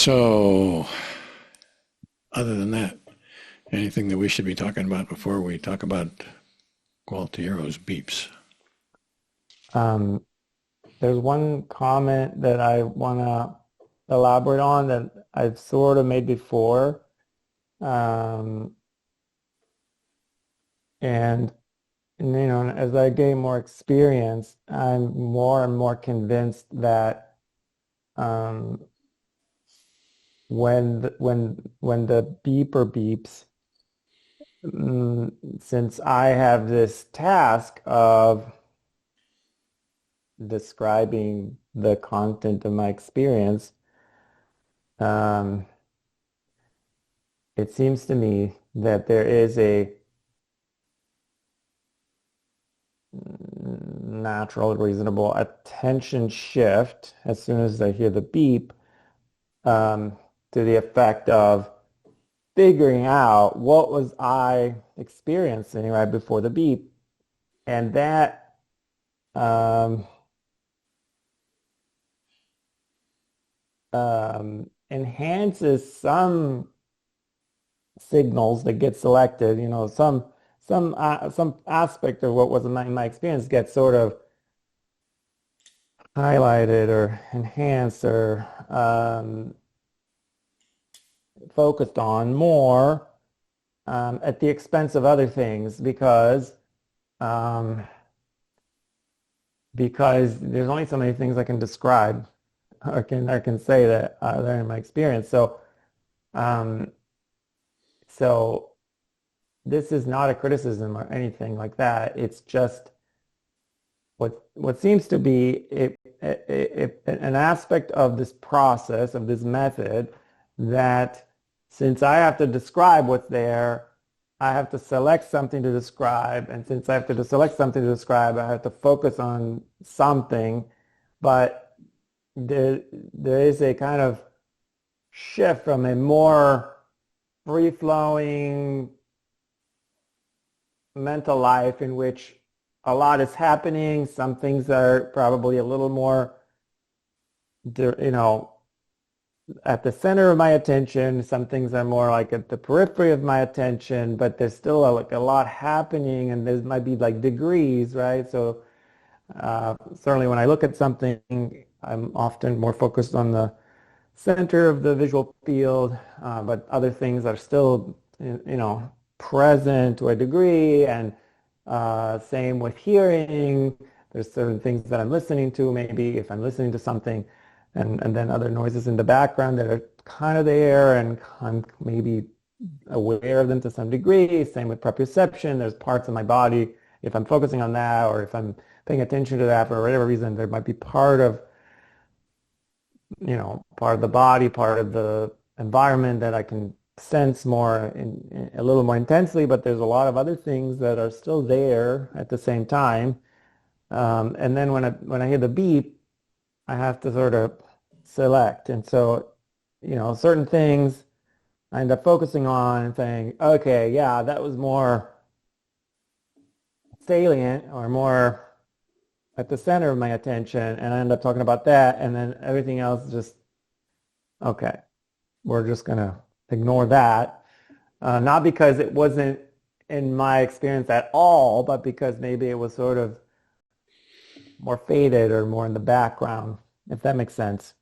So, other than that, anything that we should be talking about before we talk about Gualtiero's beeps? Um, there's one comment that I want to elaborate on that I've sort of made before. Um, and, as I gain more experience, I'm more and more convinced that um, when the beeper beeps, since I have this task of describing the content of my experience, um, it seems to me that there is a natural, reasonable attention shift as soon as I hear the beep, um, to the effect of figuring out what was I experiencing right before the beep. And that um, enhances some signals that get selected, some aspect of what was in my experience gets sort of highlighted or enhanced or focused on more at the expense of other things um, because there's only so many things I can describe or can say that that are in my experience. Um, so this is not a criticism or anything like that. It's just what seems to be an aspect of this process, of this method, that since I have to describe what's there, I have to select something to describe. And since I have to select something to describe, I have to focus on something. But there is a kind of shift from a more free-flowing mental life in which a lot is happening. Some things are probably a little more, you know, at the center of my attention. Some things are more like at the periphery of my attention, but there's still like a lot happening, and there might be like degrees, right? So certainly when I look at something, I'm often more focused on the center of the visual field, but other things are still, present to a degree, and same with hearing. There's certain things that I'm listening to, maybe if I'm listening to something, and then other noises in the background that are kind of there, and I'm maybe aware of them to some degree. Same with proprioception. There's parts of my body, if I'm focusing on that, or if I'm paying attention to that for whatever reason, there might be part of the body, part of the environment that I can sense more a little more intensely, but there's a lot of other things that are still there at the same time. And then when I hear the beep, I have to sort of select. And so, certain things I end up focusing on and saying, okay, yeah, that was more salient or more at the center of my attention, and I end up talking about that, and then everything else just, okay, we're just gonna ignore that. Not because it wasn't in my experience at all, but because maybe it was sort of more faded or more in the background, if that makes sense.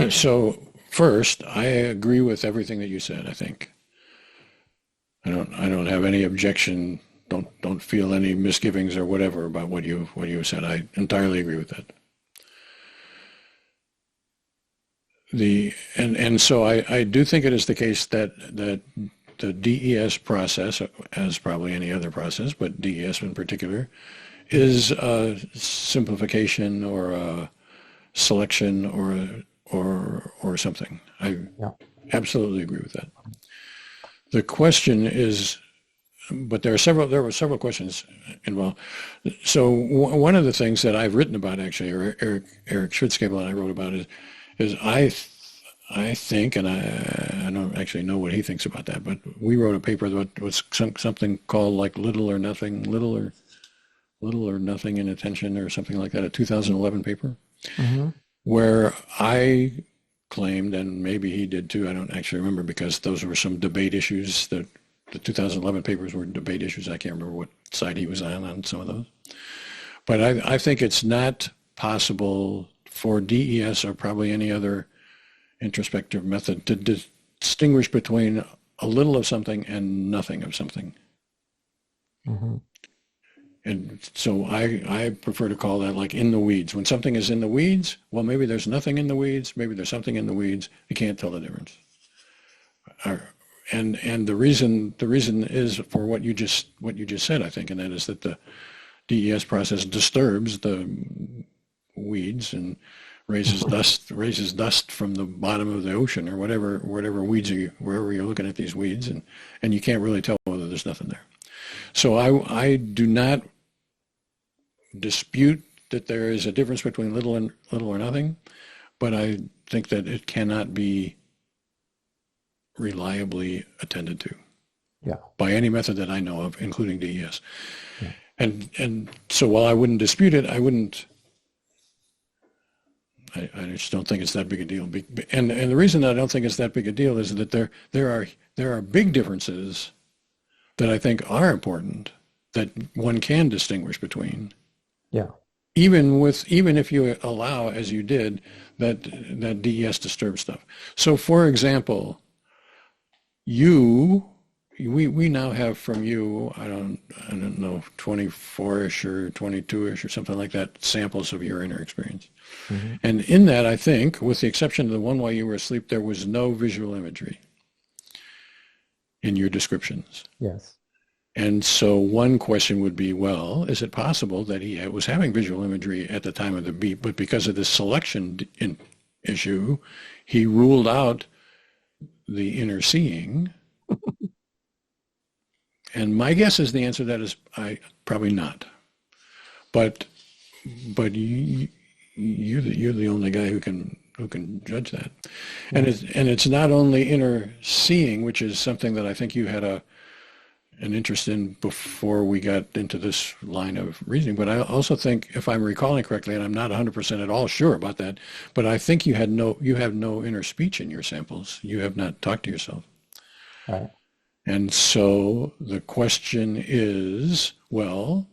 So, first, I agree with everything that you said, I think. I don't have any objection, don't feel any misgivings or whatever about what you said. I entirely agree with that. And so I do think it is the case that the DES process, as probably any other process, but DES in particular, is a simplification or a selection or something. I Yeah. absolutely agree with that. The question is, but there were several questions involved. So one of the things that I've written about actually, or Eric Schwitzcable and I wrote about is I think, and I don't actually know what he thinks about that, but we wrote a paper that was something called like little or nothing in attention or something like that, a 2011 paper. Hmm. where I claimed, and maybe he did too, I don't actually remember because those were some debate issues that the 2011 papers were debate issues. I can't remember what side he was on some of those. But I think it's not possible for DES or probably any other introspective method to distinguish between a little of something and nothing of something. Mm-hmm. And so I prefer to call that like in the weeds. When something is in the weeds, well, maybe there's nothing in the weeds. Maybe there's something in the weeds. You can't tell the difference. And the reason is for what you just said, I think, and that is that the DES process disturbs the weeds and raises dust from the bottom of the ocean or whatever weeds are wherever you're looking at these weeds, and you can't really tell whether there's nothing there. So I do not dispute that there is a difference between little or nothing, but I think that it cannot be reliably attended to by any method that I know of, including DES. Yeah. And so while I wouldn't dispute it, I just don't think it's that big a deal. And the reason I don't think it's that big a deal is that there are big differences that I think are important that one can distinguish between. Yeah. Even if you allow, as you did, that DES disturbs stuff. So for example, we now have from you, I don't know, 24-ish or 22-ish or something like that, samples of your inner experience. Mm-hmm. And in that, I think, with the exception of the one while you were asleep, there was no visual imagery in your descriptions. Yes. And so one question would be, well, is it possible that he was having visual imagery at the time of the beat, but because of this selection issue, he ruled out the inner seeing? And my guess is the answer to that is probably not. But you're the only guy who can judge that. And it's not only inner seeing, which is something that I think you had an interest in before we got into this line of reasoning. But I also think, if I'm recalling correctly, and I'm not 100% at all sure about that, but I think you have no inner speech in your samples. You have not talked to yourself. Right. And so the question is, well,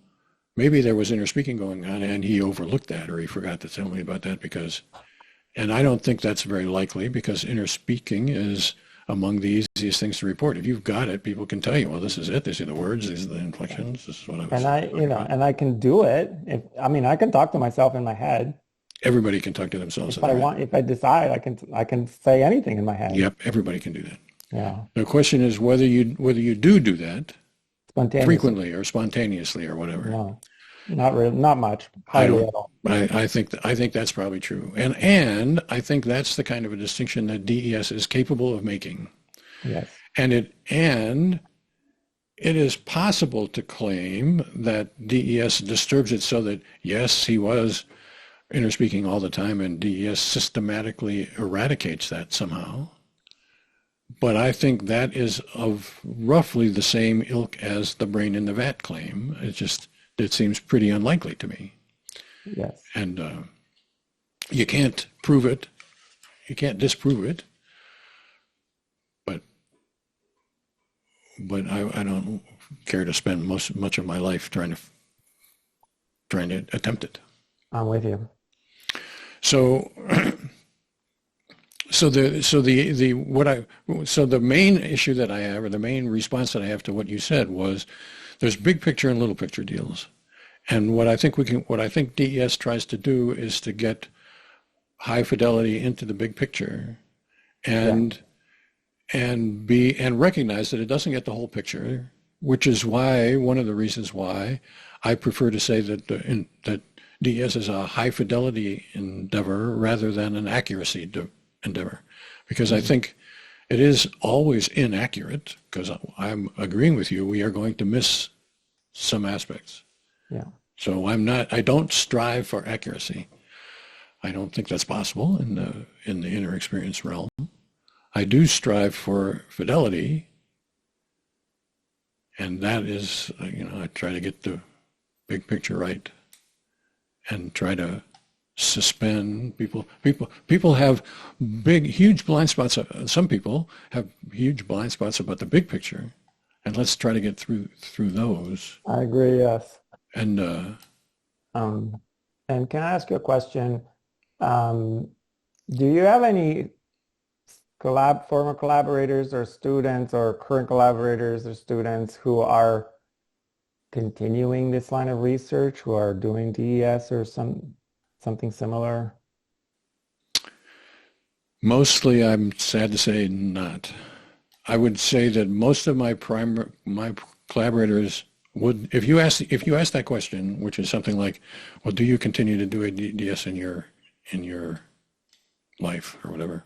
maybe there was inner speaking going on and he overlooked that, or he forgot to tell me about that and I don't think that's very likely, because inner speaking is among the easiest things to report. If you've got it, people can tell you, well, this is it. These are the words. These are the inflections. This is what I was. And I can do it. I can talk to myself in my head. Everybody can talk to themselves. If I decide, I can say anything in my head. Yep, everybody can do that. Yeah. The question is whether you do that frequently or spontaneously or whatever. No, not really, not much. Hardly at all. I think that's probably true, and I think that's the kind of a distinction that DES is capable of making. Yes. And it is possible to claim that DES disturbs it so that, yes, he was inner speaking all the time, and DES systematically eradicates that somehow. But I think that is of roughly the same ilk as the brain in the vat claim. It seems pretty unlikely to me. Yes. And you can't prove it. You can't disprove it. But I don't care to spend much of my life trying to attempt it. I'm with you. So the main issue that I have, or the main response that I have to what you said, was there's big picture and little picture deals. And what I think DES tries to do is to get high fidelity into the big picture and recognize that it doesn't get the whole picture, which is why one of the reasons why I prefer to say that DES is a high fidelity endeavor rather than an accuracy endeavor, because I think it is always inaccurate, because I'm agreeing with you, we are going to miss some aspects. Yeah. So I don't strive for accuracy. I don't think that's possible in the inner experience realm. I do strive for fidelity, and that is, I try to get the big picture right and try to suspend people have huge blind spots. Some people have huge blind spots about the big picture, and let's try to get through those. I agree, yes. And Um, and can I ask you a question? Um, do you have any former collaborators or students or current collaborators or students who are continuing this line of research, who are doing DES or something similar? mostly, I'm sad to say, not. I would say that most of my collaborators would, if you ask that question, which is something like, well, do you continue to do a DS in your life or whatever?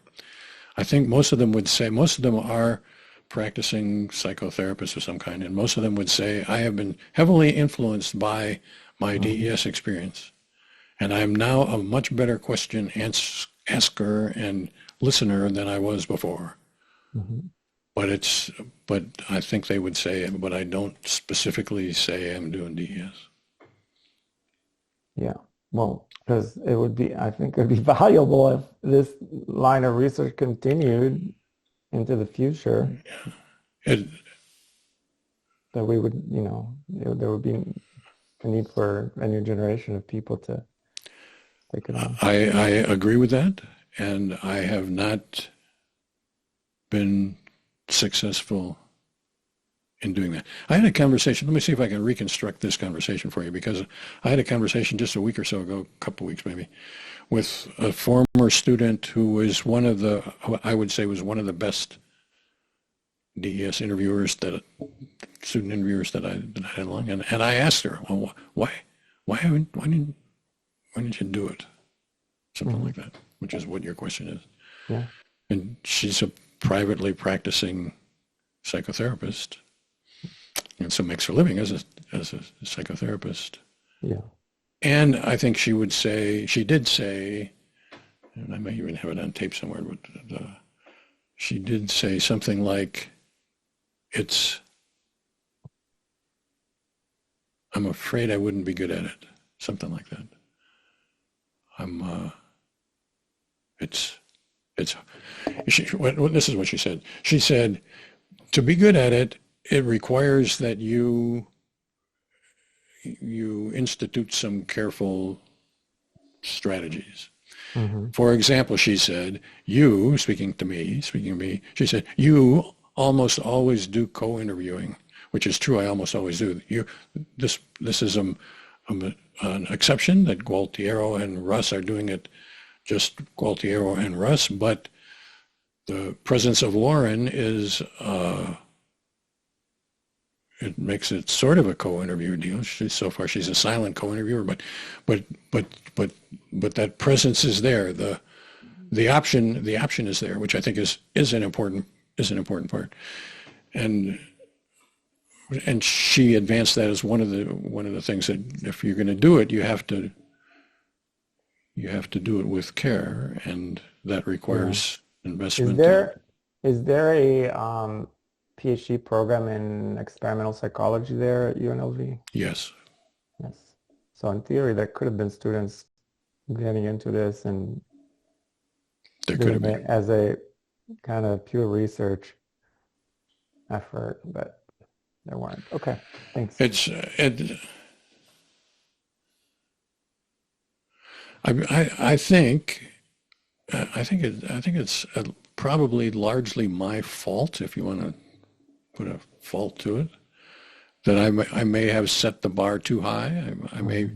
I think most of them would say, most of them are practicing psychotherapists of some kind, and most of them would say, I have been heavily influenced by my Mhm. DES experience, and I am now a much better question asker and listener than I was before. Mhm. But but I think they would say, but I don't specifically say I'm doing DES. Yeah. Well, because it would be, I think it would be valuable if this line of research continued into the future, It, that we would, there would be a need for a new generation of people to take it on. I agree with that, and I have not been successful in doing that. I had a conversation. Let me see if I can reconstruct this conversation for you, because I had a conversation just a week or so ago, a couple of weeks maybe, with a former student who was who I would say was one of the best DES interviewers student interviewers that I had along, and I asked her, well, why didn't you do it? Something Hmm. like that, which is what your question is. Yeah. And she's a privately practicing psychotherapist, and so makes her living as a psychotherapist. Yeah. And I think she did say, and I may even have it on tape somewhere, but she did say something like, "It's I'm afraid I wouldn't be good at it," something like that. I'm it's it's this is what she said. She said, to be good at it, it requires that you institute some careful strategies. Hmm. For example, she said, you, speaking of me, she said, you almost always do co-interviewing, which is true. I almost always do. This is an exception that Gualtiero and Russ are doing it, just Gualtiero and Russ, but the presence of Lauren is it makes it sort of a co-interview deal. So far she's a silent co-interviewer, but but but but that presence is there. The option is there, which I think is an important part. And and she advanced that as one of the things that if you're going to do it, you have to do it with care, and that Yeah. requires Is investment. And there is there a PhD program in experimental psychology there at UNLV? yes, Yes. So in theory, there could have been students getting into this and there could doing have it been. as a kind of pure research effort, but there weren't. Okay, thanks. It's it, I think it's probably largely my fault, if you want to put a fault to it, that I may have set the bar too high. Mhm. I may,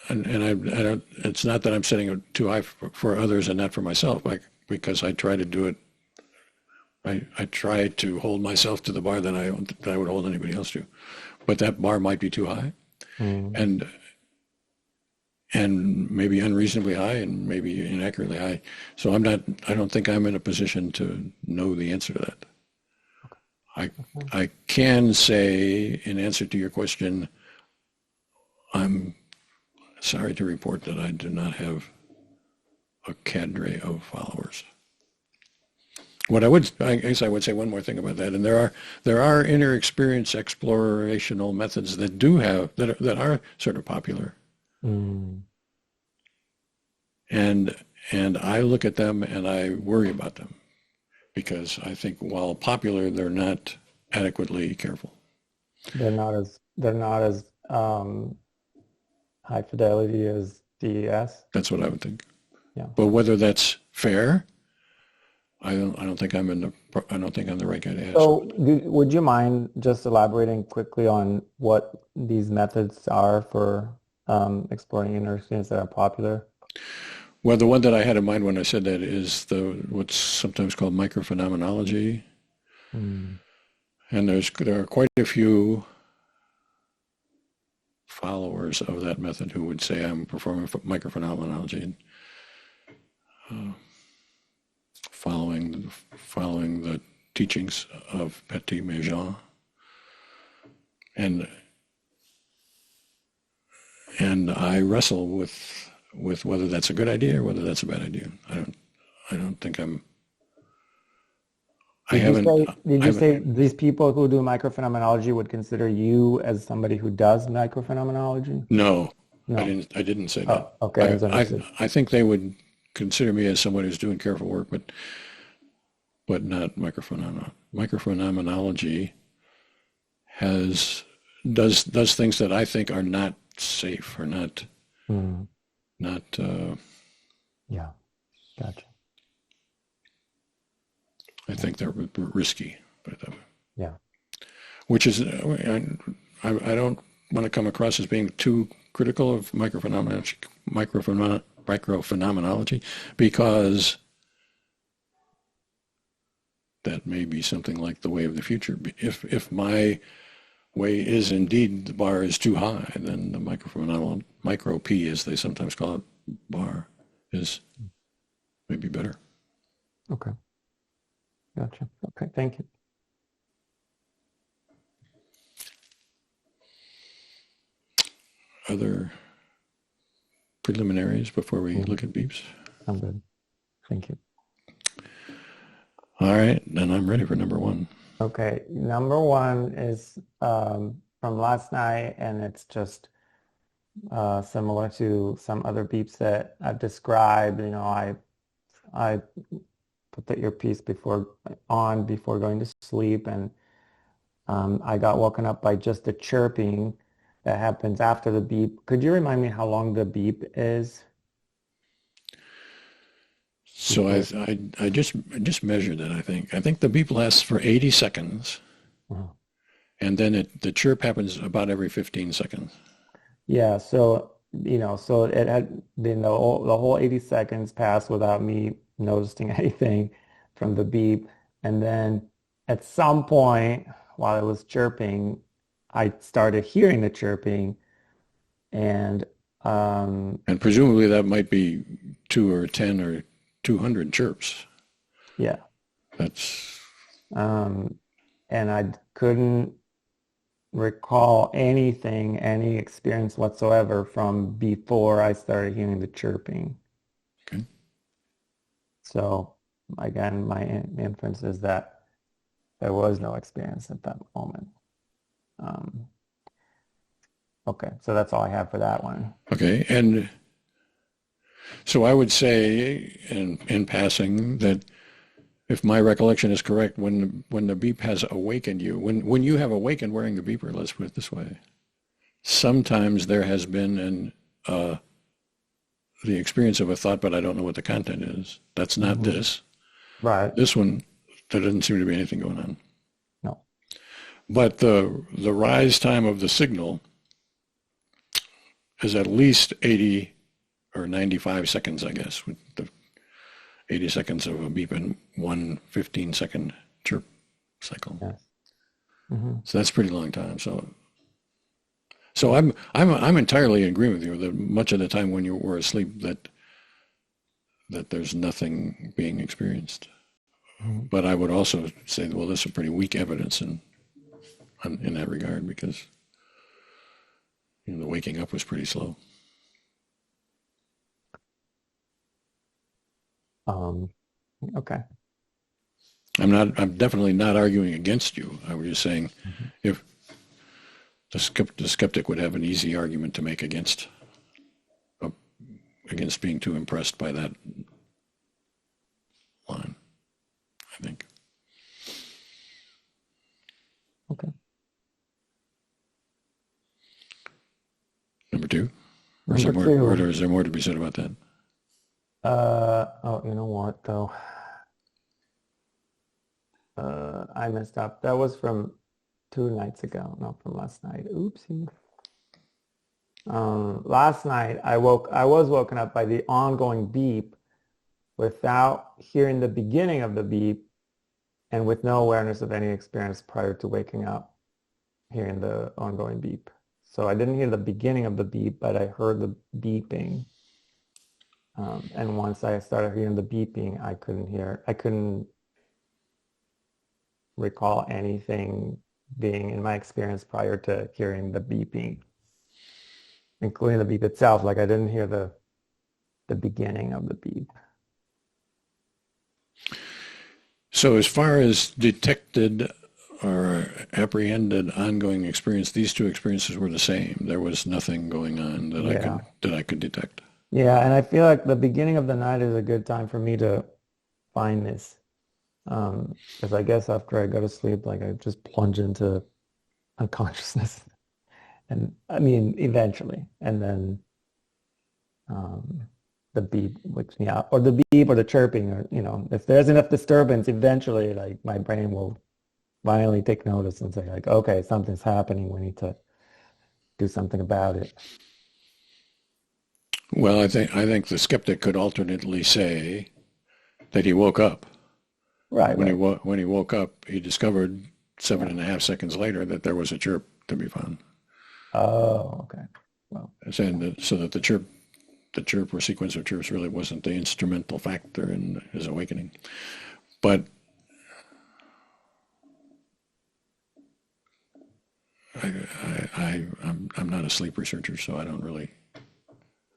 I don't. It's not that I'm setting it too high for others and not for myself, like because I try to do it. I try to hold myself to the bar that I would hold anybody else to, but that bar might be too high, Mhm. and and maybe unreasonably high and maybe inaccurately high. So I don't think I'm in a position to know the answer to that. I, Okay. I can say in answer to your question, I'm sorry to report that I do not have a cadre of followers. I guess I would say one more thing about that, and there are inner experience explorational methods that do have that are sort of popular, Mm, and I look at them and I worry about them because I think while popular, they're not adequately careful. they're not as high fidelity as DES. That's what I would think. Yeah. But whether that's fair, I don't think I'm the right guy to ask. So would you mind just elaborating quickly on what these methods are for exploring inner experience that are popular? Well, the one that I had in mind when I said that is the what's sometimes called microphenomenology, Mm, and there are quite a few followers of that method who would say I'm performing microphenomenology and following the teachings of Petit Méjean, and I wrestle with whether that's a good idea or whether that's a bad idea. I don't think I haven't Did I you haven't say these people who do microphenomenology would consider you as somebody who does microphenomenology? no, No. I didn't say that. Oh, okay, I misunderstood. I think they would consider me as someone who's doing careful work, but not microphenomenology has does things that I think are not safe or Mm, not yeah, gotcha. I Yeah, think they're risky, but yeah. which is I don't want to come across as being too critical of microphenomenology because that may be something like the way of the future. If my way is indeed the bar is too high, then the micro P, as they sometimes call it, bar is maybe better. Okay, gotcha. Okay, thank you. Other preliminaries before we Mm, look at beeps? I'm good. Thank you. All right, then I'm ready for number one. Okay, number one is from last night, and it's just similar to some other beeps that I've described. I put the earpiece before going to sleep, and I got woken up by just the chirping that happens after the beep. Could you remind me how long the beep is So before? I just measured it. I think the beep lasts for 80 seconds, Oh. and then the chirp happens about every 15 seconds. Yeah, so it had been the whole 80 seconds passed without me noticing anything from the beep. And then at some point while it was chirping, I started hearing the chirping and And presumably that might be 2 or 10 or 200 chirps. yeah. That's Um, and I couldn't recall any experience whatsoever from before I started hearing the chirping. okay. So again, my inference is that there was no experience at that moment. Um, okay, so that's all I have for that one. Okay. And so I would say in passing that if my recollection is correct, when the beep has awakened you, when you have awakened wearing the beeper, let's put it this way, sometimes there has been the experience of a thought, but I don't know what the content is. That's not Mhm. this. Right. This one, there doesn't seem to be anything going on. No. But the rise time of the signal is at least 80 or 95 seconds, I guess, with the 80 seconds of a beep and one 15-second chirp cycle. Yes. Hmm. So that's a pretty long time. So I'm entirely in agreement with you that much of the time when you were asleep that there's nothing being experienced. Hmm. But I would also say, well, there's some pretty weak evidence in that regard because the waking up was pretty slow. Um, okay. I'm definitely not arguing against you. I was just saying Mhm. if the skeptic would have an easy argument to make uh, against being too impressed by that line, I think. Okay. Number two, Number or two. is there more to be said about that? Oh, you know what though? I messed up. That was from 2 nights ago, not from last night. Oopsie. Last night I was woken up by the ongoing beep without hearing the beginning of the beep and with no awareness of any experience prior to waking up, hearing the ongoing beep. So I didn't hear the beginning of the beep, but I heard the beeping. And once I started hearing the beeping, I couldn't recall anything being in my experience prior to hearing the beeping, including the beep itself. Like I didn't hear the beginning of the beep. So as far as detected or apprehended ongoing experience, these two experiences were the same. There was nothing going on Yeah. that I could detect. Yeah, and I feel like the beginning of the night is a good time for me to find this. Because I guess after I go to sleep, like I just plunge into unconsciousness. And I mean, eventually. And then um, the beep wakes me up, or the beep or the chirping, or, if there's enough disturbance, eventually, like my brain will finally take notice and say, like, okay, something's happening. We need to do something about it. Well, I think the skeptic could alternately say that he woke up. Right, right. When he woke up, he discovered seven Yeah. and a half seconds later that there was a chirp to be found. Oh, okay. Well, And so that the chirp or sequence of chirps really wasn't the instrumental factor in his awakening. But I'm not a sleep researcher, so I don't really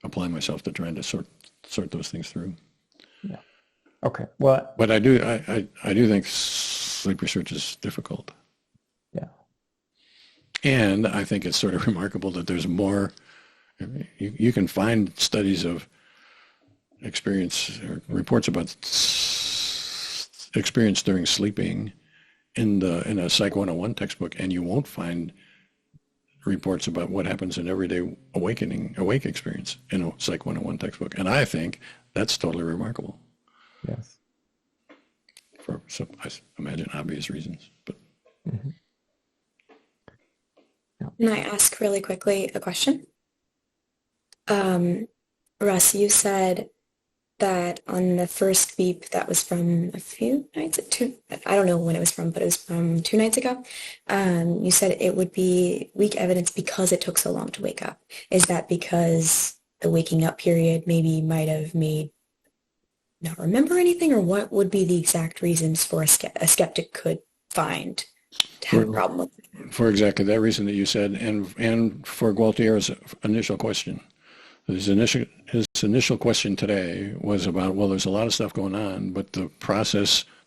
apply myself to trying to sort those things through. yeah. Okay. Well, But I do think sleep research is difficult. yeah. And I think it's sort of remarkable that there's more. You can find studies of experience or reports about experience during sleeping in a Psych 101 textbook, and you won't find reports about what happens in everyday awake experience in a Psych 101 textbook. And I think that's totally remarkable Yes. for some, I imagine, obvious reasons. But Hmm. Yeah. Can I ask really quickly a question? Um, Russ, you said that on the first beep that was from a few nights, I don't know when it was from, but it was from 2 nights ago. You said it would be weak evidence because it took so long to wake up. Is that because the waking up period maybe might have made not remember anything, or what would be the exact reasons for a skeptic could find to have a for, problem with it? for exactly that reason that you said, and for Gualtiero's initial question, his initial question today was about, well, there's a lot of stuff going on, but the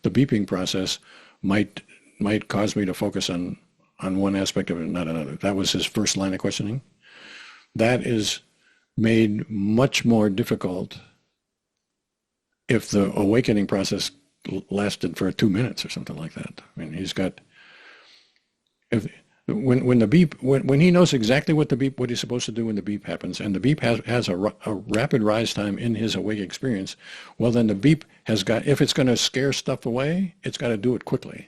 beeping process might might cause me to focus on one aspect of it, not another. That was his first line of questioning. That is made much more difficult if the awakening process lasted for 2 minutes or something like that. I mean, he's got if when the beep when he knows exactly what he's supposed to do when the beep happens, and the beep has a rapid rise time in his awake experience, well then the beep has got, if it's going to scare stuff away, it's got to do it quickly.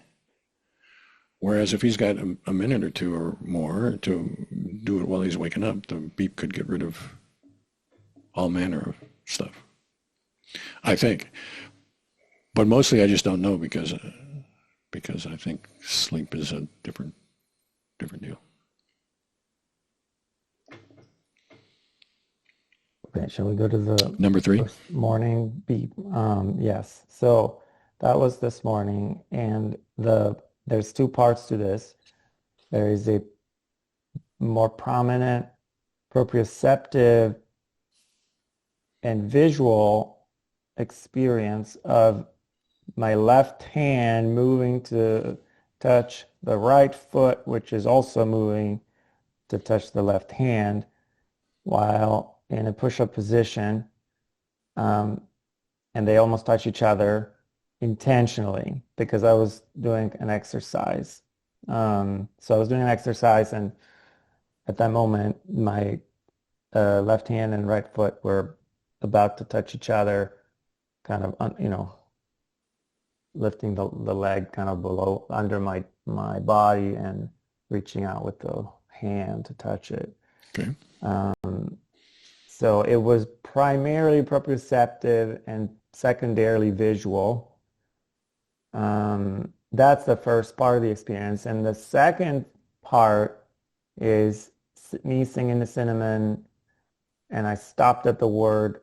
Whereas if he's got a minute or two or more to do it while he's waking up, the beep could get rid of all manner of stuff, I think. But mostly I just don't know because I think sleep is a different deal. Okay, shall we go to the Number three. first morning beep? Yes. So that was this morning, and there's two parts to this. There is a more prominent proprioceptive and visual experience of my left hand moving to touch the right foot, which is also moving to touch the left hand while in a push-up position. And they almost touch each other intentionally because I was doing an exercise. So I was doing an exercise, and at that moment, my left hand and right foot were about to touch each other, kind of, lifting the leg kind of below under my body and reaching out with the hand to touch it. Okay. So it was primarily proprioceptive and secondarily visual. That's the first part of the experience. And the second part is me singing the cinnamon, and I stopped at the word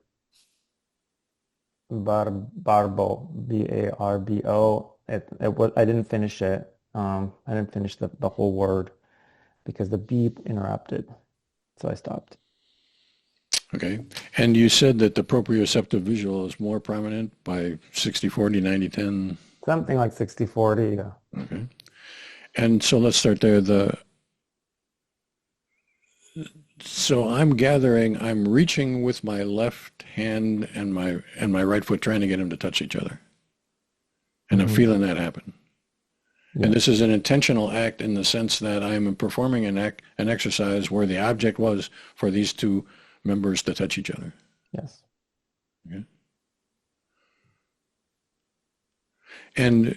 barbo, B-A-R-B-O. I didn't finish it. I didn't finish the whole word because the beep interrupted. So I stopped. Okay. And you said that the proprioceptive visual is more prominent by 60-40, 90-10? Something like 60-40, yeah. Okay. And so let's start there. So I'm gathering, I'm reaching with my left hand and my right foot trying to get them to touch each other. And I'm feeling that happen. Yeah. And this is an intentional act in the sense that I'm performing an exercise where the object was for these two members to touch each other. Yes. Okay. And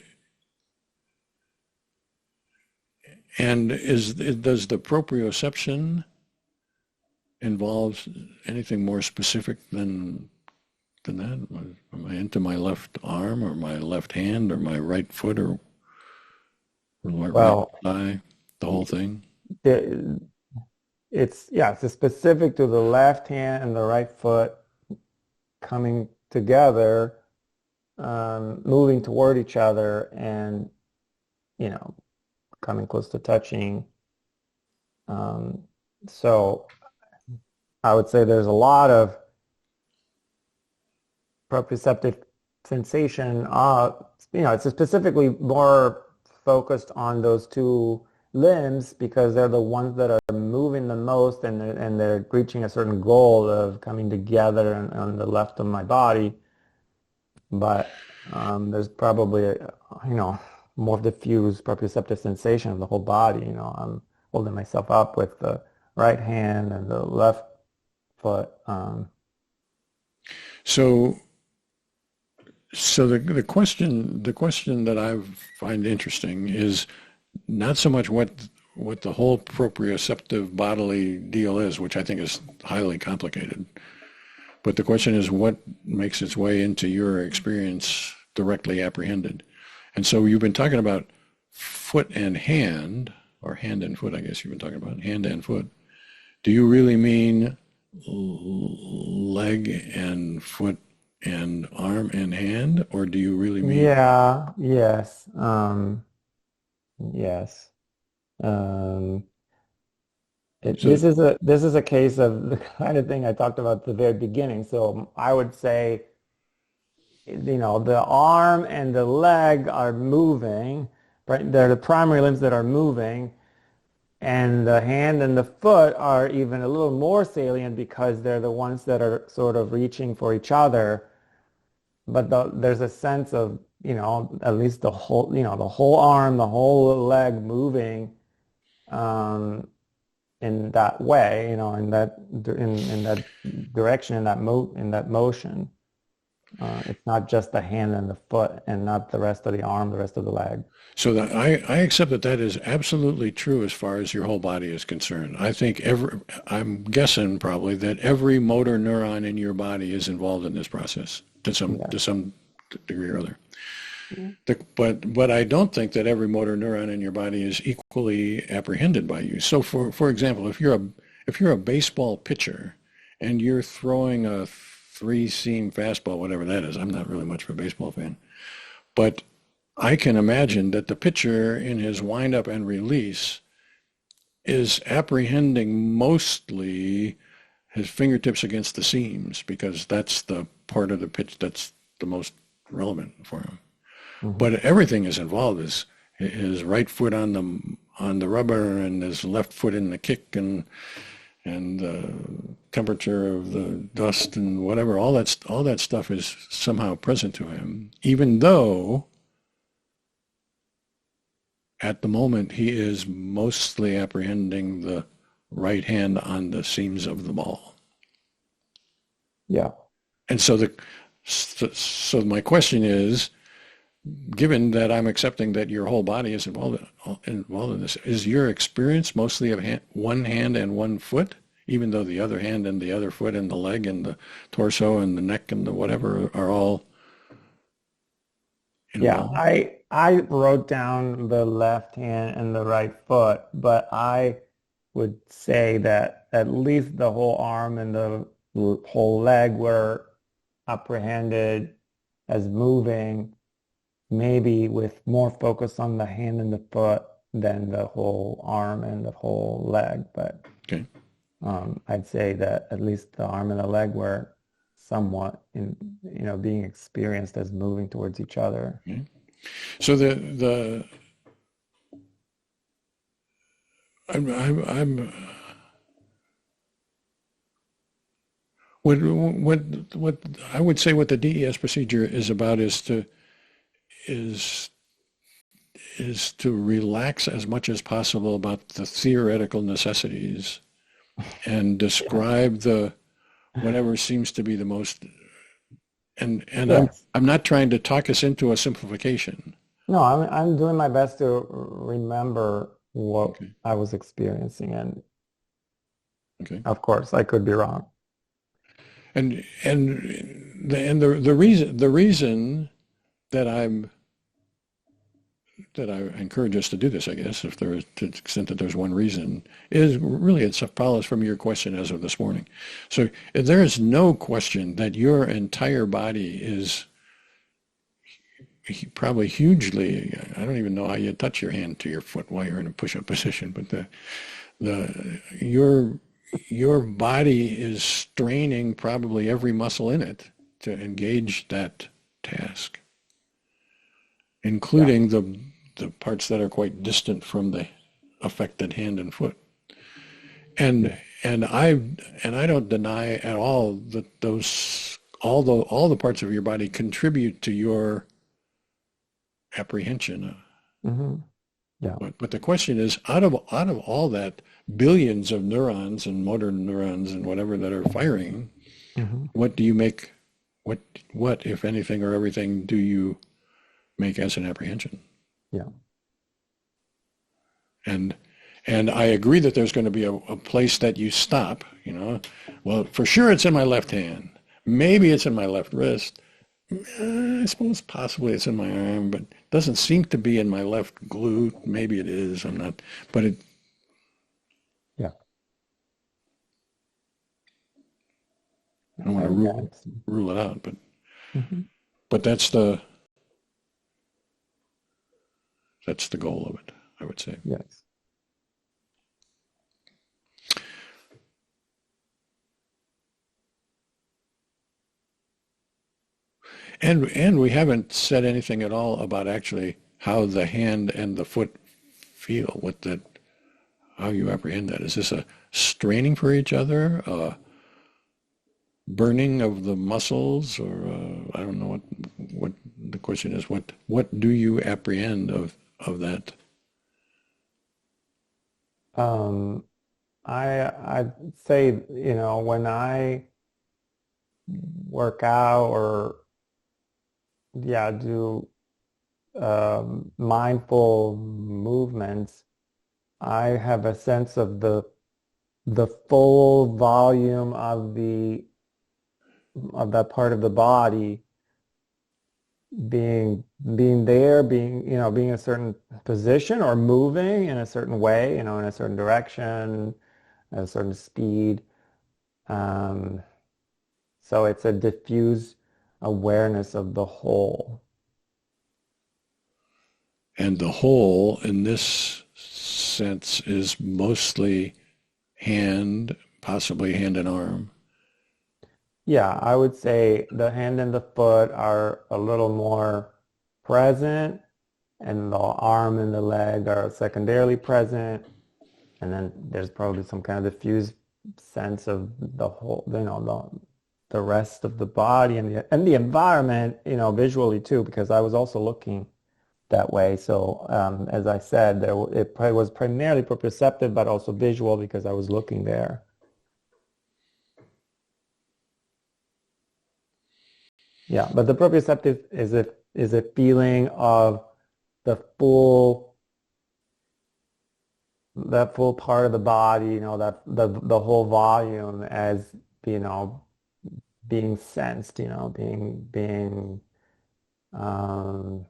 does the proprioception involve anything more specific than that? Am I into my left arm or my left hand or my right foot or my right eye, the whole thing? It's specific to the left hand and the right foot coming together, moving toward each other, and coming close to touching. So I would say there's a lot of proprioceptive sensation. It's specifically more focused on those two limbs because they're the ones that are moving the most, and they're reaching a certain goal of coming together on the left of my body. But there's probably more diffuse proprioceptive sensation of the whole body. I'm holding myself up with the right hand and the left foot. So the question that I find interesting is not so much what the whole proprioceptive bodily deal is, which I think is highly complicated, but the question is what makes its way into your experience directly apprehended. And so you've been talking about foot and hand, or hand and foot, I guess you've been talking about hand and foot. Do you really mean leg and foot and arm and hand, or do you really mean? Yeah, yes. Yes. This is a case of the kind of thing I talked about at the very beginning. So I would say, the arm and the leg are moving, right? They're the primary limbs that are moving, and the hand and the foot are even a little more salient because they're the ones that are sort of reaching for each other. But there's a sense of, at least the whole arm, the whole leg moving in that way, in that direction, in that motion. It's not just the hand and the foot and not the rest of the arm, the rest of the leg. So I accept that is absolutely true as far as your whole body is concerned. I think I'm guessing probably that every motor neuron in your body is involved in this process to some degree or other. Yeah. But I don't think that every motor neuron in your body is equally apprehended by you. So for example, if you're a baseball pitcher and you're throwing a 3-seam fastball, whatever that is, I'm not really much of a baseball fan, but I can imagine that the pitcher in his windup and release is apprehending mostly his fingertips against the seams because that's the part of the pitch that's the most relevant for him. but everything is involved. His right foot on the rubber and his left foot in the kick and the temperature of the dust and whatever. All that stuff is somehow present to him, even though at the moment he is mostly apprehending the right hand on the seams of the ball. Yeah. And so my question is, given that I'm accepting that your whole body is involved in this, is your experience mostly of one hand and one foot, even though the other hand and the other foot and the leg and the torso and the neck and the whatever are all involved? Yeah, I wrote down the left hand and the right foot, but I would say that at least the whole arm and the whole leg were apprehended as moving, maybe with more focus on the hand and the foot than the whole arm and the whole leg. But Okay. I'd say that at least the arm and the leg were somewhat being experienced as moving towards each other. Okay. So I'm what I would say what the DES procedure is about is to relax as much as possible about the theoretical necessities and describe the whatever seems to be the most, and Yes. I'm not trying to talk us into a simplification. No, I'm doing my best to remember what Okay. I was experiencing, and Okay. of course I could be wrong. The reason that I encourage us to do this, I guess, if there is, to the extent that there's one reason, is really it follows from your question as of this morning. So there is no question that your entire body is probably hugely, I don't even know how you touch your hand to your foot while you're in a push-up position, but your body is straining probably every muscle in it to engage that task, Yeah. including the parts that are quite distant from the affected hand and foot. And I don't deny at all that all the parts of your body contribute to your apprehension. Hmm. Yeah. But the question is, out of all that billions of neurons and motor neurons and whatever that are firing, Hmm. what do you make? What if anything or everything do you make as an apprehension? Yeah. And I agree that there's going to be a place that you stop. Well, for sure it's in my left hand. Maybe it's in my left wrist. I suppose possibly it's in my arm, but it doesn't seem to be in my left glute. Maybe it is. I'm not. But Yeah. I don't want to Yeah. rule it out. Hmm. But that's the goal of it, I would say. Yes. And we haven't said anything at all about actually how the hand and the foot feel, how you apprehend that. Is this a straining for each other, a burning of the muscles, or I don't know what the question is. What do you apprehend of that? Um, I'd say, when I work out or do mindful movements, I have a sense of the full volume of that part of the body being there, being in a certain position or moving in a certain way, in a certain direction, at a certain speed. Um, so it's a diffuse awareness of the whole. And the whole, in this sense, is mostly hand, possibly hand and arm. Yeah, I would say the hand and the foot are a little more present, and the arm and the leg are secondarily present, and then there's probably some kind of diffuse sense of the whole, the rest of the body and the environment, visually too, because I was also looking that way. So as I said, it probably was primarily proprioceptive, but also visual because I was looking there. Yeah, but the proprioceptive is a feeling of the full that full part of the body, that the whole volume as being sensed, being um,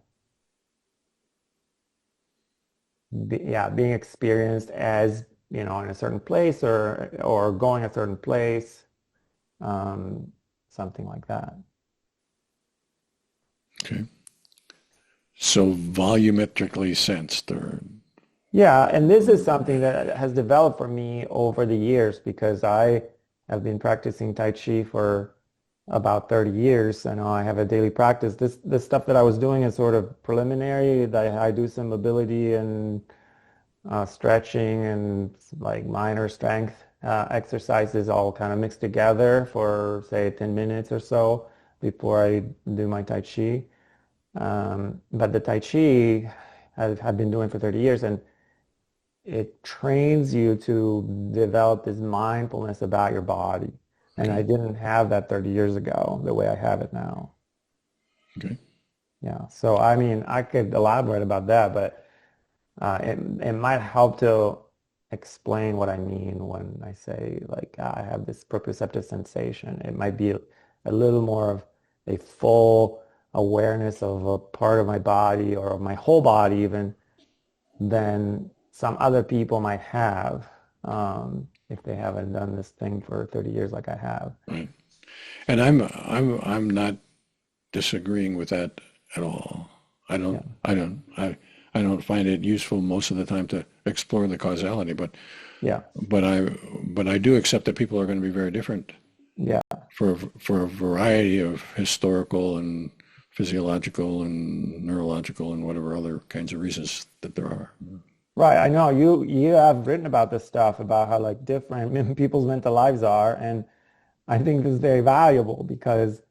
being experienced as in a certain place or going a certain place, um, something like that. Okay. So volumetrically sensed, or Yeah, and this is something that has developed for me over the years because I have been practicing Tai Chi for about 30 years. I know I have a daily practice. This stuff that I was doing is sort of preliminary. I do some mobility and stretching and like minor strength exercises all kind of mixed together for say 10 minutes or so before I do my Tai Chi. But the Tai Chi I've been doing for 30 years, and it trains you to develop this mindfulness about your body. And I okay, didn't have that 30 years ago the way I have it now. okay, Yeah. So, I mean, I could elaborate about that, but it might help to explain what I mean when I say, like, I have this proprioceptive sensation. It might be a little more of a full awareness of a part of my body or of my whole body even than some other people might have if they haven't done this thing for 30 years like I have. right. And I'm not disagreeing with that at all. I Yeah, don't I don't I I don't find it useful most of the time to explore the causality, yeah, but I do accept that people are going to be very different yeah, for a variety of historical and physiological and neurological and whatever other kinds of reasons that there are. right. I know you have written about this stuff about how like different people's mental lives are, and I think this is very valuable because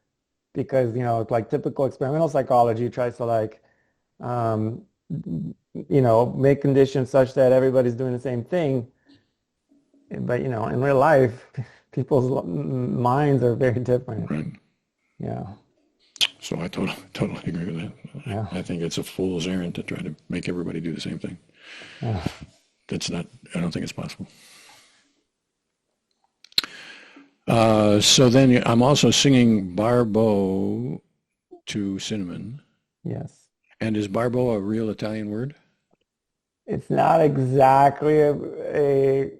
like typical experimental psychology tries to like um, make conditions such that everybody's doing the same thing. But in real life, people's minds are very different. Right. Yeah, So I totally agree with that. yeah, I think it's a fool's errand to try to make everybody do the same thing. yeah. That's not, I don't think it's possible. So then I'm also singing Barbo to Cinnamon. Yes. And is Barbo a real Italian word? It's not exactly a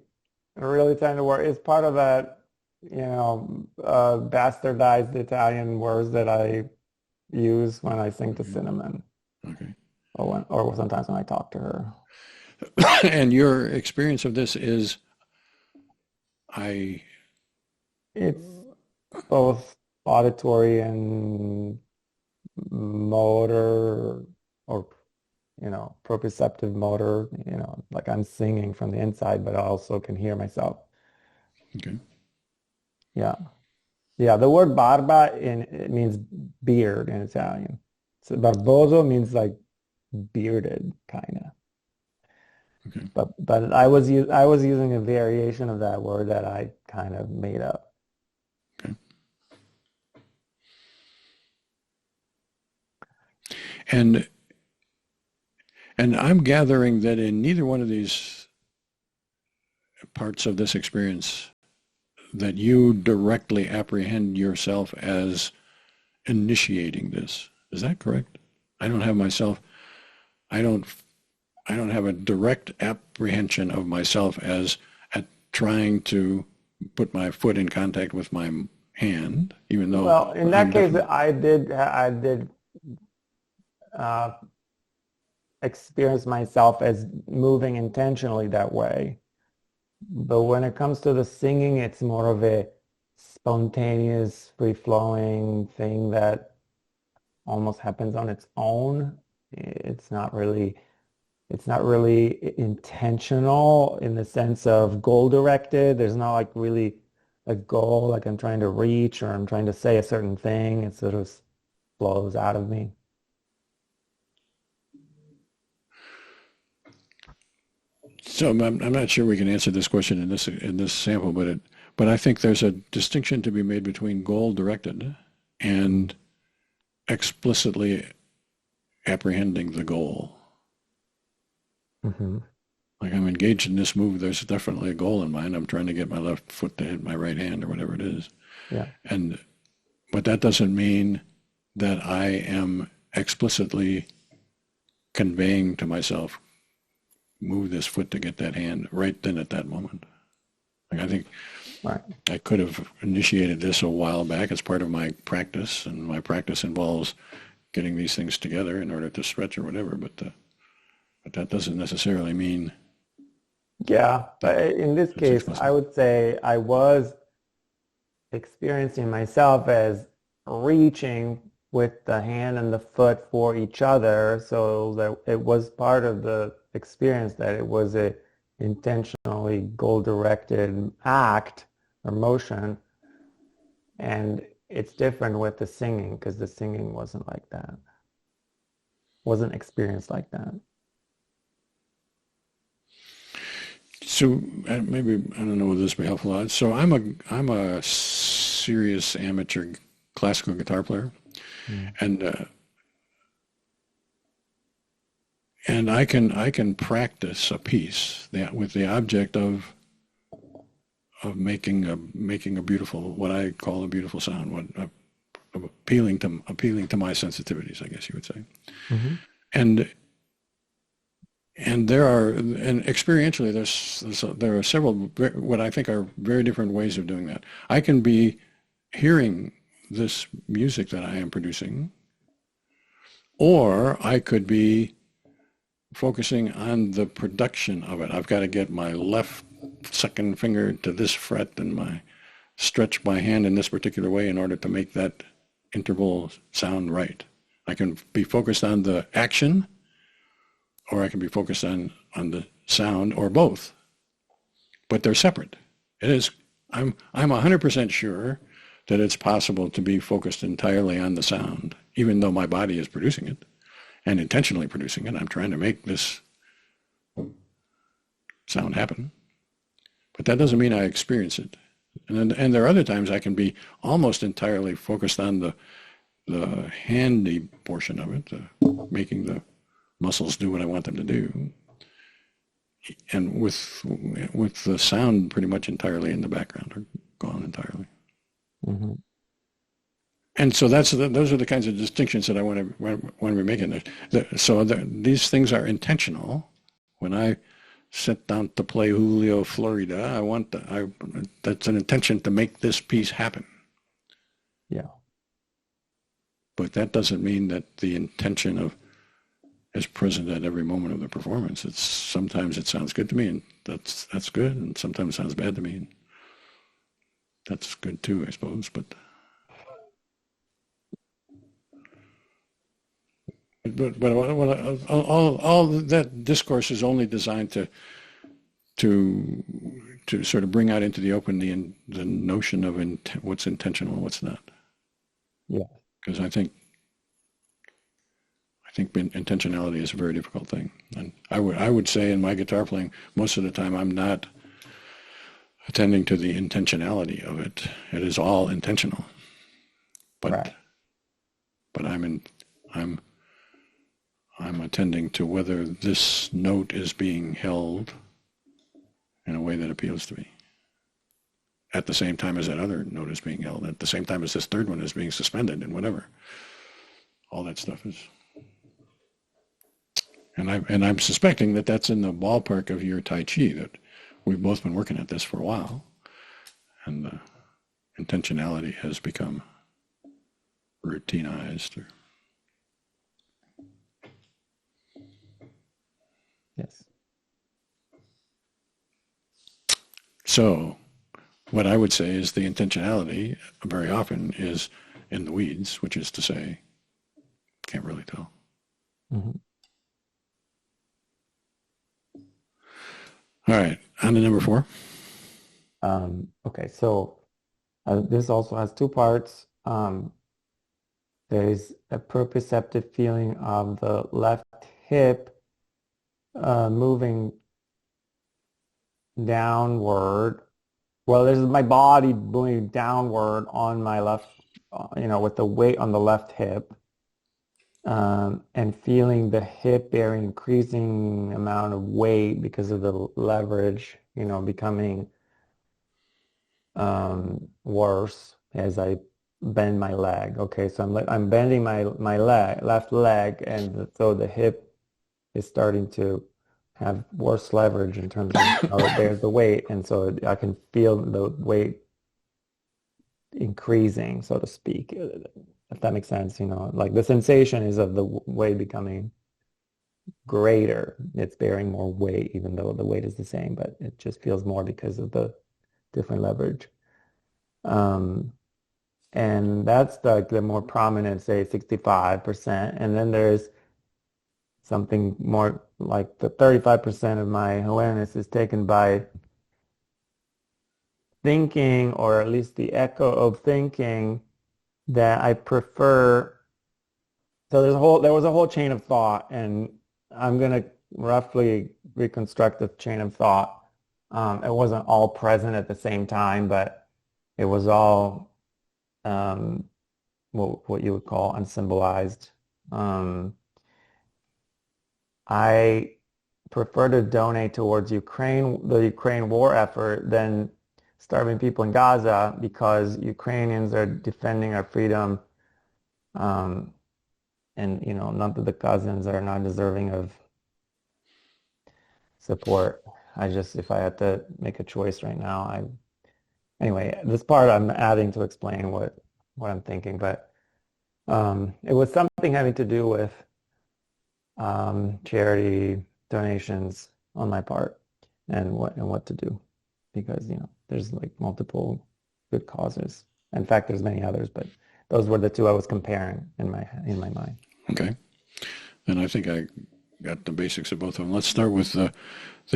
really trying to work. It's part of that, bastardized Italian words that I use when I sing to Cinnamon Okay. or sometimes when I talk to her. And your experience of this is I, It's both auditory and motor or, proprioceptive motor, like I'm singing from the inside, but I also can hear myself. okay, Yeah. Yeah, the word barba it means beard in Italian. So barboso means like bearded kind of. okay. But I was using a variation of that word that I kind of made up. Okay. And and I'm gathering that in neither one of these parts of this experience that you directly apprehend yourself as initiating this. Is that correct? I don't have myself, I don't I don't have a direct apprehension of myself as at trying to put my foot in contact with my hand, even though Well, in that I'm case, definitely I did uh, experience myself as moving intentionally that way. But when it comes to the singing, it's more of a spontaneous, free-flowing thing that almost happens on its own. It's not really it's not really intentional in the sense of goal directed. There's not like really a goal like I'm trying to reach or I'm trying to say a certain thing. It sort of flows out of me. So I'm not sure we can answer this question in this sample, but I think there's a distinction to be made between goal directed and explicitly apprehending the goal. Hmm. Like I'm engaged in this move, there's definitely a goal in mind. I'm trying to get my left foot to hit my right hand or whatever it is. Yeah. And but that doesn't mean that I am explicitly conveying to myself, move this foot to get that hand right then at that moment. Like I think Right. I could have initiated this a while back as part of my practice, and my practice involves getting these things together in order to stretch or whatever. But that doesn't necessarily mean Yeah. that But in this it's case, explicit. I would say I was experiencing myself as reaching with the hand and the foot for each other, so that it was part of the experience that it was a intentionally goal-directed act or motion, and it's different with the singing because the singing wasn't like that, wasn't experienced like that. So maybe I don't know whether this will be helpful. So I'm a serious amateur classical guitar player, Mm. and and I can practice a piece that with the object of making a beautiful, what I call a beautiful sound, of appealing to my sensitivities, I guess you would say. Hmm. And and experientially there are several what I think are very different ways of doing that. I can be hearing this music that I am producing, or I could be focusing on the production of it. I've got to get my left second finger to this fret and stretch my hand in this particular way in order to make that interval sound right. I can be focused on the action, or I can be focused on the sound, or both. But they're separate. It is. I'm 100% sure that it's possible to be focused entirely on the sound, even though my body is producing it and intentionally producing it. I'm trying to make this sound happen. But that doesn't mean I experience it. And there are other times I can be almost entirely focused on the handy portion of it, making the muscles do what I want them to do, and with the sound pretty much entirely in the background or gone entirely. Hmm. And so those are the kinds of distinctions that I want to be making. These things are intentional. When I sit down to play Julio Florida, that's an intention to make this piece happen. Yeah. But that doesn't mean that the intention is present at every moment of the performance. Sometimes it sounds good to me, and that's good, and sometimes it sounds bad to me, and that's good too, I suppose. But all that discourse is only designed to sort of bring out into the open the notion of what's intentional and what's not. Yeah. Because I think intentionality is a very difficult thing, and I would say in my guitar playing most of the time I'm not attending to the intentionality of it. It is all intentional, but Right. but I'm attending to whether this note is being held in a way that appeals to me at the same time as that other note is being held, at the same time as this third one is being suspended, and whatever. All that stuff is. And I'm suspecting that that's in the ballpark of your Tai Chi, that we've both been working at this for a while, and the intentionality has become routinized. Yes. So what I would say is the intentionality very often is in the weeds, which is to say can't really tell. Mhm. All right, on to number 4. Okay, so this also has two parts. There's a proprioceptive feeling of the left hip moving downward. Well, there's my body moving downward on my left, with the weight on the left hip, and feeling the hip bearing increasing amount of weight because of the leverage, becoming worse as I bend my leg. Okay, so I'm bending my left leg, and so the hip is starting to have worse leverage in terms of how it bears the weight, and so I can feel the weight increasing, so to speak, if that makes sense. Like the sensation is of the weight becoming greater. It's bearing more weight, even though the weight is the same, but it just feels more because of the different leverage. And that's the more prominent, say 65%. And then there's something more like the 35% of my awareness is taken by thinking, or at least the echo of thinking, that I prefer. So there was a whole chain of thought, and I'm gonna roughly reconstruct the chain of thought. It wasn't all present at the same time, but it was all what you would call unsymbolized. I prefer to donate towards the Ukraine war effort than starving people in Gaza, because Ukrainians are defending our freedom, and not that the Gazans are not deserving of support. If I had to make a choice right now, anyway, this part I'm adding to explain what I'm thinking, but it was something having to do with charity donations on my part, and what to do, because there's like multiple good causes. In fact, there's many others, but those were the two I was comparing in my mind. Okay, and I think I got the basics of both of them. Let's start with the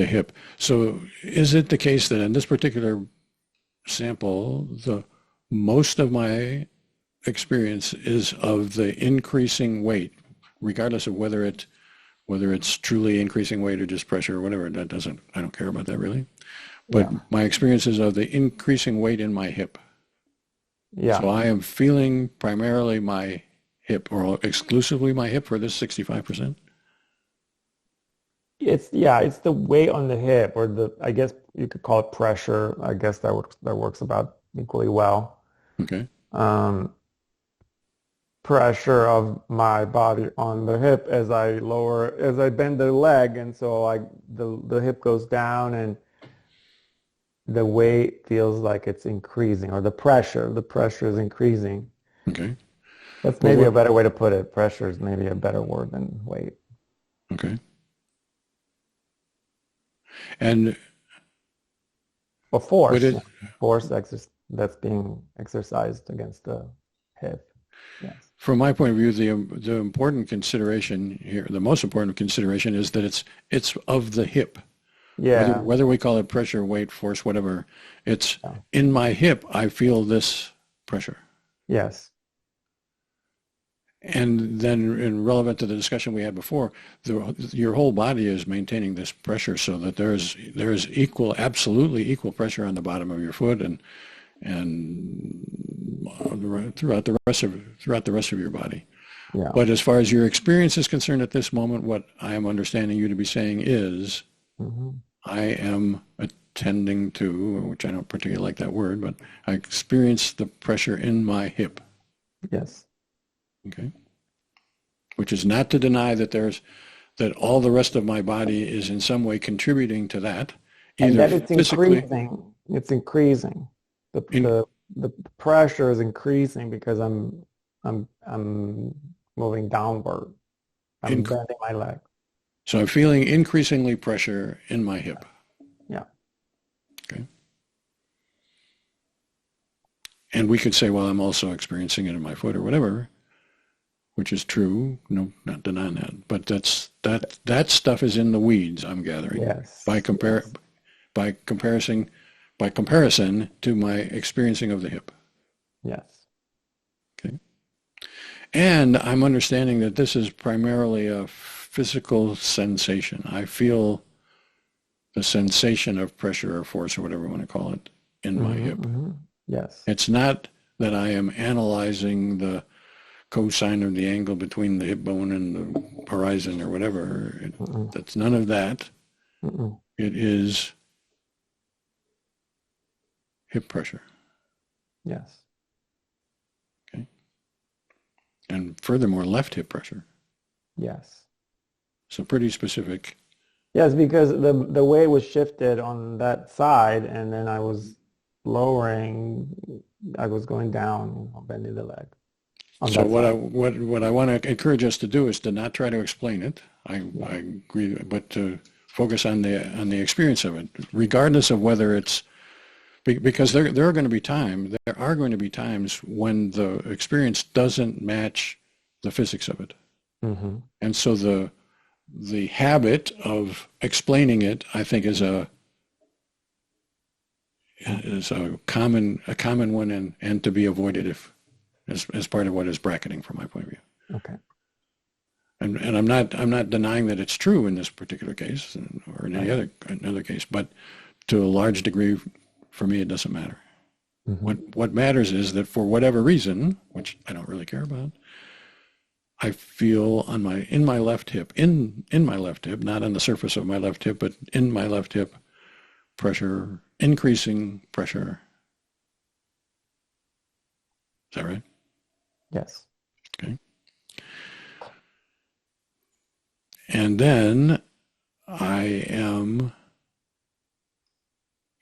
hip. So is it the case that in this particular sample, the most of my experience is of the increasing weight, regardless of whether it's truly increasing weight or just pressure or whatever? I don't care about that really. But Yeah. my experience is of the increasing weight in my hip. Yeah. So I am feeling primarily my hip, or exclusively my hip, for this 65%. It's the weight on the hip, or I guess you could call it pressure. I guess that works about equally well. Okay. Pressure of my body on the hip as I bend the leg, and so the hip goes down, and the weight feels like it's increasing, or the pressure is increasing. Okay. That's Well, maybe a better way to put it. Pressure is maybe a better word than weight. Okay. And Or force. would it, That's being exercised against the hip. Yes. from my point of view, the important consideration here, the most important consideration, is that it's of the hip. Yeah. Whether we call it pressure, weight, force, whatever, it's Yeah. in my hip. I feel this pressure. Yes. And then, relevant to the discussion we had before, your whole body is maintaining this pressure, so that there is absolutely equal pressure on the bottom of your foot, and throughout the rest of your body. Yeah. But as far as your experience is concerned at this moment, what I am understanding you to be saying is, Mm-hmm. I am attending to, which I don't particularly like that word, but I experience the pressure in my hip. Yes. Okay. Which is not to deny that all the rest of my body is in some way contributing to that, And either that it's physically. increasing. It's increasing. The pressure is increasing because I'm moving downward. I'm bending my leg. So I'm feeling increasingly pressure in my hip. Yeah. Okay. And we could say, well, I'm also experiencing it in my foot or whatever. which is true. No, not denying that. But that stuff is in the weeds, I'm gathering, Yes. by Yes. comparison to my experiencing of the hip. Yes. Okay. And I'm understanding that this is primarily a physical sensation. I feel the sensation of pressure or force or whatever you want to call it in my hip. Mm-hmm. Yes. It's not that I am analyzing the cosine of the angle between the hip bone and the horizon or whatever. That's none of that. Mm-mm. It is hip pressure. Yes. Okay. And furthermore, left hip pressure. Yes. So pretty specific. Yes, because the weight was shifted on that side, and then I was lowering, I was going down, bending the leg on So that what side. what I want to encourage us to do is to not try to explain it. I agree, but to focus on the experience of it, regardless of whether it's because there are going to be times when the experience doesn't match the physics of it, Mm-hmm. and so the habit of explaining it, I think, is a common one and to be avoided if as part of what is bracketing from my point of view. Okay. And I'm not denying that it's true in this particular case or in any other case, but to a large degree, for me, it doesn't matter. Mm-hmm. What matters is that for whatever reason, which I don't really care about, I feel in my left hip, not on the surface of my left hip, but in my left hip, pressure, increasing pressure. Is that right? Yes. Okay. And then I am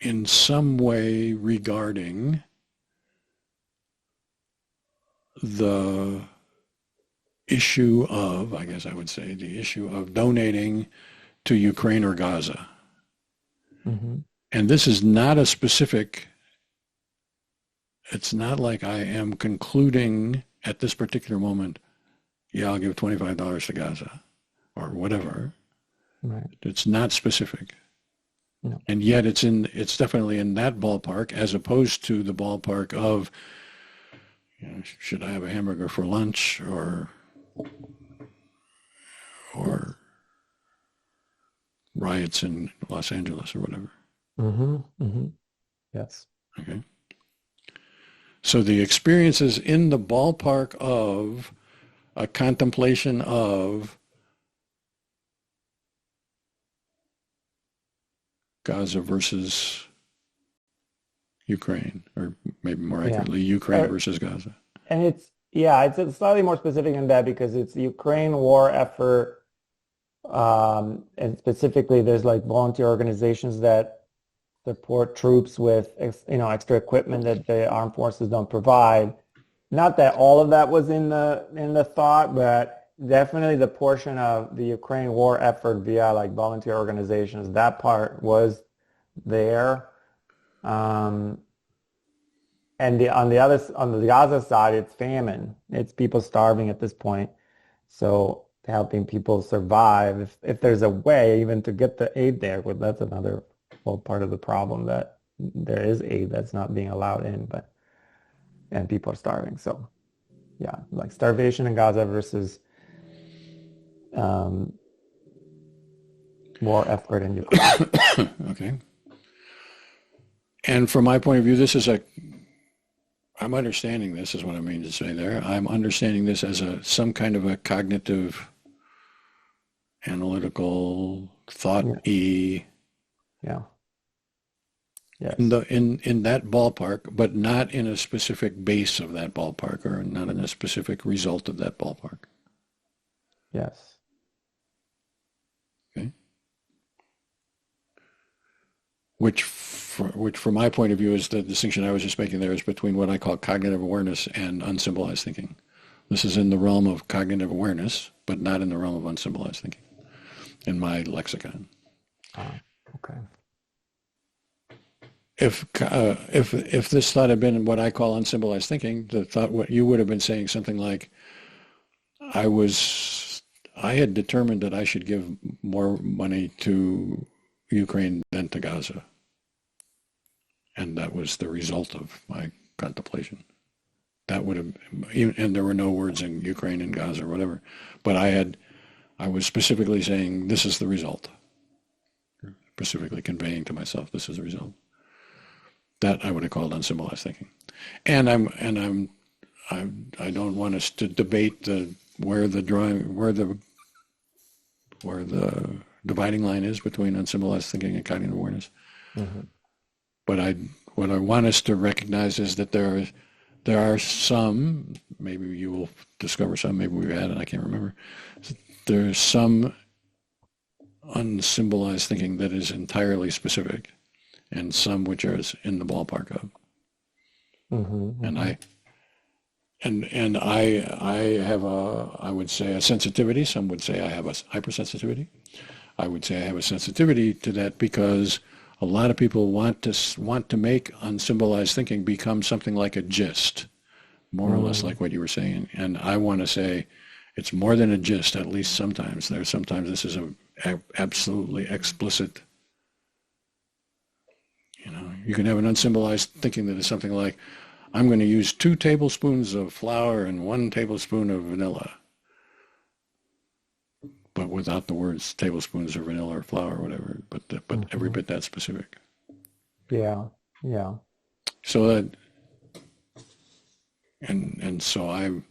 in some way regarding the issue of, I guess I would say, the issue of donating to Ukraine or Gaza. Mm-hmm. And this is not a specific, it's not like I am concluding at this particular moment, yeah, I'll give $25 to Gaza or whatever. Right. It's not specific. No. And yet it's definitely in that ballpark as opposed to the ballpark of, should I have a hamburger for lunch or riots in Los Angeles or whatever. Mm-hmm. Mm-hmm. Yes. Okay. So the experience is in the ballpark of a contemplation of Gaza versus Ukraine, or maybe more accurately, Ukraine versus Gaza. And it's slightly more specific than that because it's the Ukraine war effort, and specifically there's like volunteer organizations that support troops with extra equipment that the armed forces don't provide. Not that all of that was in the thought, but definitely the portion of the Ukraine war effort via like volunteer organizations, that part was there. And on the Gaza side, it's famine. It's people starving at this point. So helping people survive, if there's a way even to get the aid there, well, that's another part of the problem, that there is aid that's not being allowed in, and people are starving. So yeah, like starvation in Gaza versus war effort in Ukraine. Okay. And from my point of view, I'm understanding this is what I mean to say there. I'm understanding this as some kind of a cognitive, analytical, thought-y. Yeah. Yes. In that ballpark, but not in a specific base of that ballpark, or not in a specific result of that ballpark. Yes. Okay. Which from my point of view is the distinction I was just making there is between what I call cognitive awareness and unsymbolized thinking. This is in the realm of cognitive awareness, but not in the realm of unsymbolized thinking in my lexicon. Okay. If this thought had been what I call unsymbolized thinking, the thought what you would have been saying something like, I had determined that I should give more money to Ukraine than to Gaza. And that was the result of my contemplation. That would have, and there were no words in Ukraine and Gaza or whatever, but I was specifically saying, this is the result. Specifically conveying to myself, this is the result. That I would have called unsymbolized thinking. And I don't want us to debate where the dividing line is between unsymbolized thinking and cognitive awareness. Mm-hmm. But what I want us to recognize is that there are some, maybe you will discover some, maybe we've had it, I can't remember. There's some unsymbolized thinking that is entirely specific, and some which are in the ballpark of. Mm-hmm, mm-hmm. And I have I would say a sensitivity. Some would say I have a hypersensitivity. I would say I have a sensitivity to that because a lot of people want to make unsymbolized thinking become something like a gist, more or less like what you were saying. And I want to say it's more than a gist, at least sometimes. Sometimes this is a absolutely explicit, you can have an unsymbolized thinking that is something like, I'm going to use 2 tablespoons of flour and 1 tablespoon of vanilla, but without the words tablespoons or vanilla or flour or whatever, but every bit that specific. Yeah, yeah. So that, and so I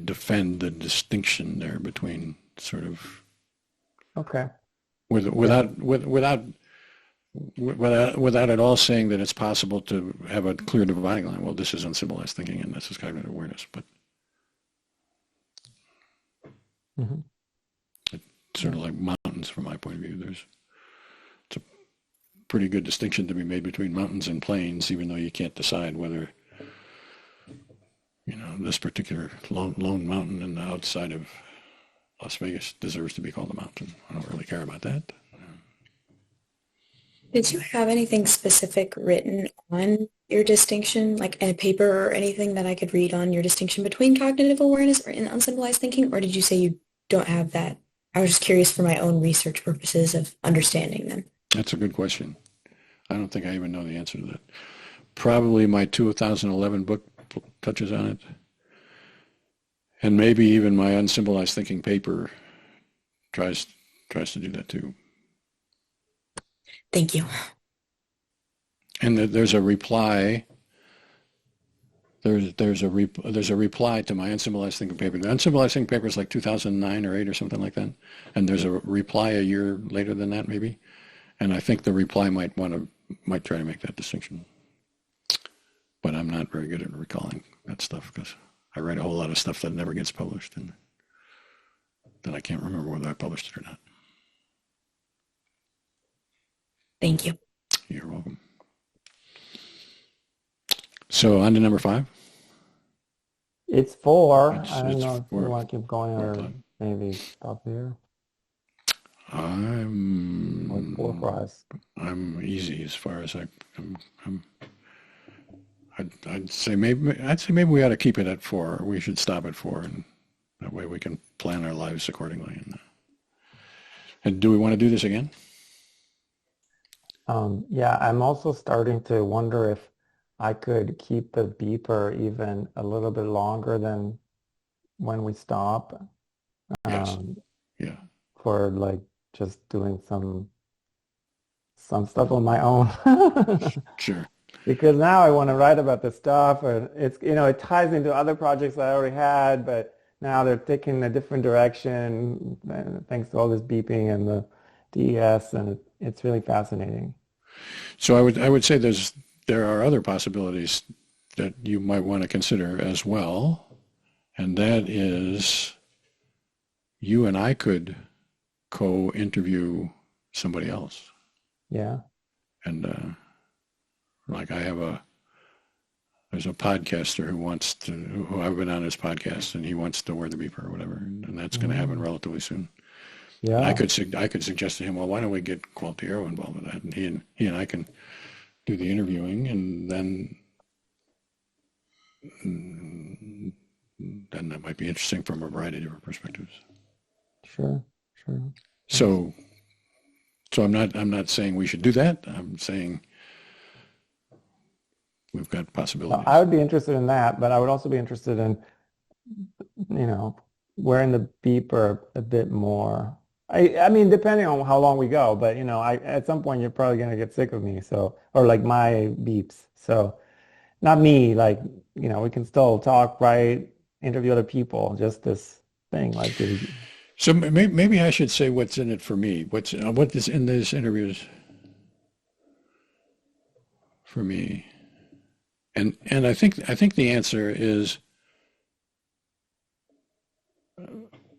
defend the distinction there between sort of, okay, without at all saying that it's possible to have a clear dividing line. Well, this is unsymbolized thinking and this is cognitive awareness, but it's sort of like mountains from my point of view. It's a pretty good distinction to be made between mountains and plains, even though you can't decide whether, this particular lone mountain in the outside of Las Vegas deserves to be called a mountain. I don't really care about that. Did you have anything specific written on your distinction, like in a paper or anything that I could read on your distinction between cognitive awareness or in unsymbolized thinking? Or did you say you don't have that? I was just curious for my own research purposes of understanding them. That's a good question. I don't think I even know the answer to that. Probably my 2011 book touches on it. And maybe even my unsymbolized thinking paper tries to do that too. Thank you. And there's a reply. There's a reply to my unsymbolized thinking paper. The unsymbolized thinking paper is like 2009 or 8 or something like that. And there's a reply a year later than that maybe. And I think the reply might try to make that distinction. But I'm not very good at recalling that stuff because I write a whole lot of stuff that never gets published and that I can't remember whether I published it or not. Thank you. You're welcome. So on to number 5. It's 4. I don't know if you want to keep going or maybe stop here. I'm 4 for us. I'm easy as far as I'd say maybe we ought to keep it at 4. We should stop at 4, and that way we can plan our lives accordingly. And do we want to do this again? Yeah, I'm also starting to wonder if I could keep the beeper even a little bit longer than when we stop. Yes. Yeah. For like just doing some stuff on my own. Sure. Because now I want to write about this stuff, and it's it ties into other projects that I already had, but now they're taking a different direction thanks to all this beeping and the DES, and it's really fascinating. So I would say there are other possibilities that you might want to consider as well, and that is you and I could co-interview somebody else. Yeah. And like there's a podcaster who I've been on his podcast, and he wants to wear the beeper or whatever, and that's going to happen relatively soon. Yeah. And I could suggest to him, well, why don't we get Gualtiero involved with that, and he and I can do the interviewing, and then that might might be interesting from a variety of different perspectives. Sure. So I'm not saying we should do that. I'm saying we've got possibilities. I would be interested in that, but I would also be interested in, wearing the beeper a bit more. I mean, depending on how long we go, but at some point you're probably gonna get sick of me, so, or like my beeps. So not me, like, we can still talk, write, interview other people, just this thing, like, So maybe I should say what's in it for me. What is in this interview for me, and I think the answer is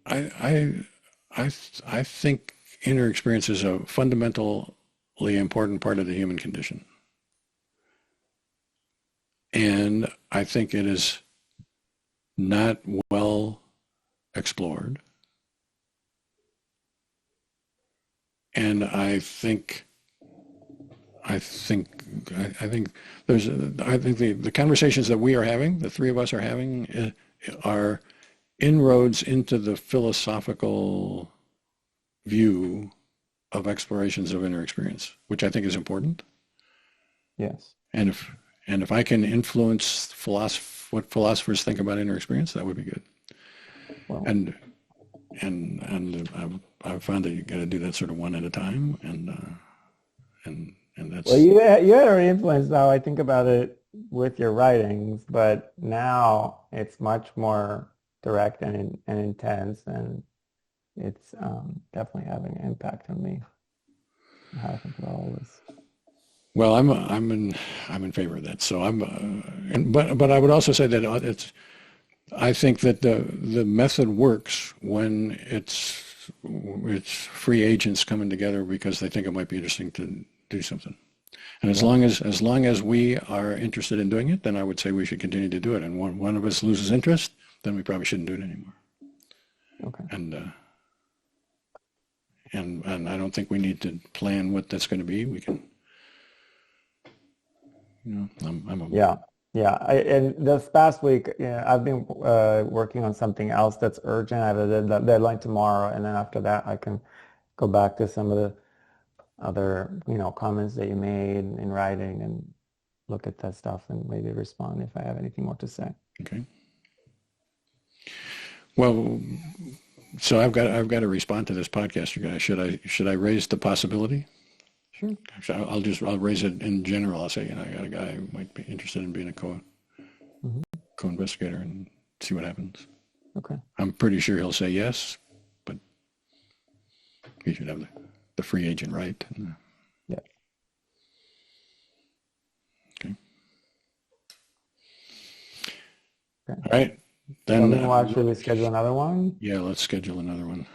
I I think inner experience is a fundamentally important part of the human condition, and I think it is not well explored. And I think the conversations that we are having, the three of us are having, are inroads into the philosophical view of explorations of inner experience, which I think is important. yes. And if I can influence what philosophers think about inner experience, that would be good. Well, And I've found that you got to do that sort of one at a time, and that's well, you had already influenced how I think about it with your writings, but now it's much more direct and intense, and it's definitely having an impact on me, how I think about all this. well, I'm in favor of that. So but I would also say that I think that the method works when it's free agents coming together because they think it might be interesting to do something. And as long as we are interested in doing it, then I would say we should continue to do it. And one of us loses interest, then we probably shouldn't do it anymore. Okay. And I don't think we need to plan what that's going to be. We can, Yeah. And this past week, I've been working on something else that's urgent. I have a deadline tomorrow, and then after that, I can go back to some of the other, comments that you made in writing and look at that stuff and maybe respond if I have anything more to say. Okay. Well, so I've got to respond to this podcast, you guys. Should I raise the possibility? Sure. I'll raise it in general. I'll say, I got a guy who might be interested in being a Mm-hmm. co-investigator and see what happens. Okay. I'm pretty sure he'll say yes, but he should have the free agent right. Yeah. Okay. Okay. All right. So Then meanwhile, should we schedule another one? yeah, let's schedule another one.